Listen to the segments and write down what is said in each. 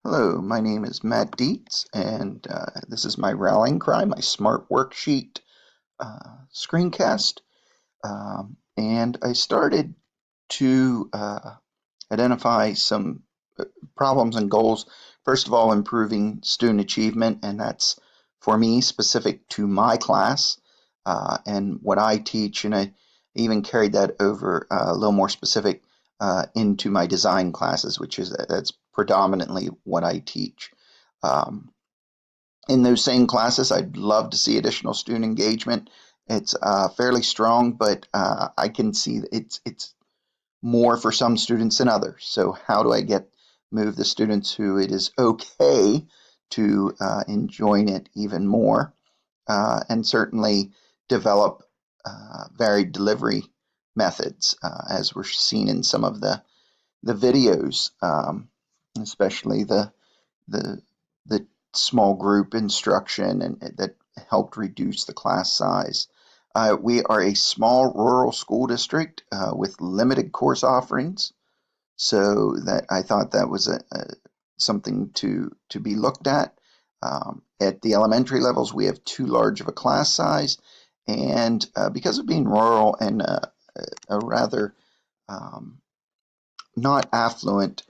Hello, my name is Matt Dietz, and this is my rallying cry, my smart worksheet screencast. And I started to identify some problems and goals. First of all, improving student achievement, and that's for me specific to my class and what I teach. And I even carried that over a little more specific into my design classes, which is that's predominantly what I teach. Um, in those same classes, I'd love to see additional student engagement. It's fairly strong, but I can see it's more for some students than others. So how do I get move the students who it is okay to enjoy it even more, and certainly develop varied delivery methods, as we're seeing in some of the videos, especially the the small group instruction and that helped reduce the class size. We are a small rural school district with limited course offerings, so that I thought that was something to be looked at. At the elementary levels, we have too large of a class size, and because of being rural and a rather um, not affluent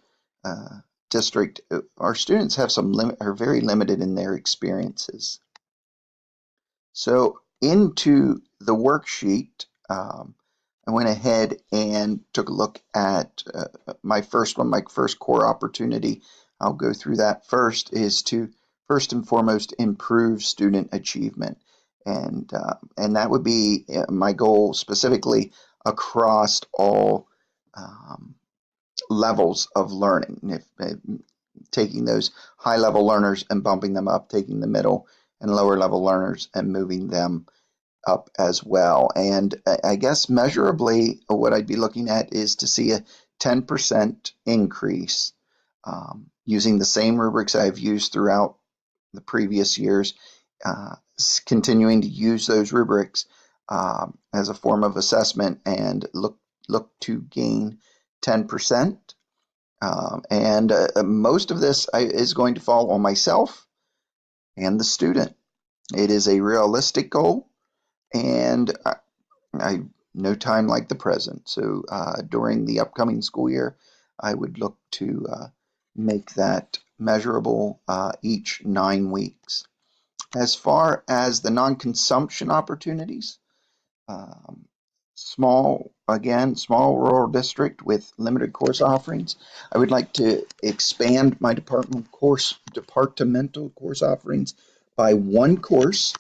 uh, district, our students have some limit are very limited in their experiences. So into the worksheet, I went ahead and took a look at my first core opportunity. I'll go through that first, is to first and foremost improve student achievement. And that would be my goal specifically across all um, levels of learning. If taking those high level learners and bumping them up, taking the middle and lower level learners and moving them up as well. And I guess measurably, what I'd be looking at is to see a 10% increase using the same rubrics I've used throughout the previous years, uh, continuing to use those rubrics as a form of assessment and look to gain 10%. And most of this is going to fall on myself and the student. It is a realistic goal, and I no time like the present. So during the upcoming school year, I would look to make that measurable each 9 weeks. As far as the non-consumption opportunities, um, small rural district with limited course offerings. I would like to expand my departmental course offerings by one course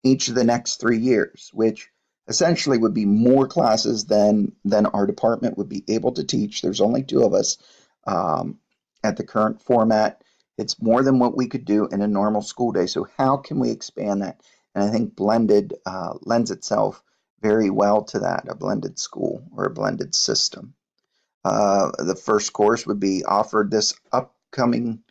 each of the next 3 years, which essentially would be more classes than our department would be able to teach. There's only two of us um, at the current format. It's more than what we could do in a normal school day. So how can we expand that? And I think blended lends itself very well to that, a blended school or a blended system. The first course would be offered this upcoming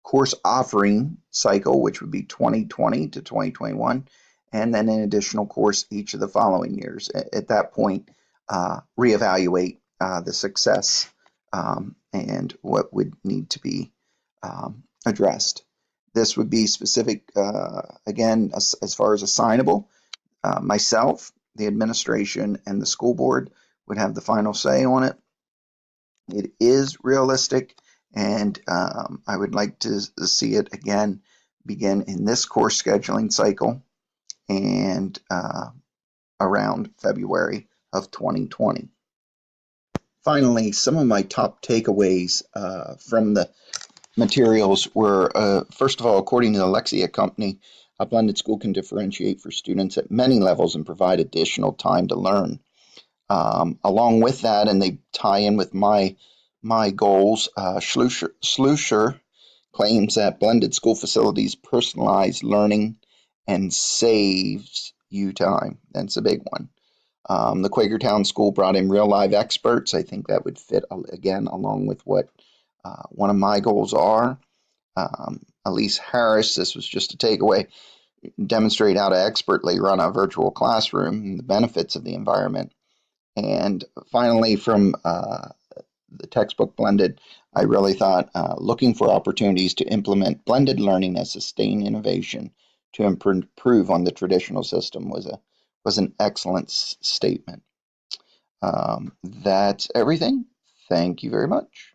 course offering cycle, which would be 2020 to 2021, and then an additional course each of the following years. At that point, reevaluate the success and what would need to be addressed. This would be specific, again, as far as assignable. Myself, the administration, and the school board would have the final say on it. It is realistic, and I would like to see it again begin in this course scheduling cycle and around February of 2020. Finally, some of my top takeaways from the materials were, first of all, according to the Lexia Company, a blended school can differentiate for students at many levels and provide additional time to learn. Along with that, and they tie in with my goals, Schlusser claims that blended school facilities personalize learning and saves you time. That's a big one. The Quakertown School brought in real live experts. I think that would fit again along with what one of my goals are. Elise Harris, this was just a takeaway, demonstrate how to expertly run a virtual classroom and the benefits of the environment. And finally, from the textbook blended, I really thought looking for opportunities to implement blended learning as sustained innovation to improve on the traditional system was an excellent statement. That's everything. Thank you very much.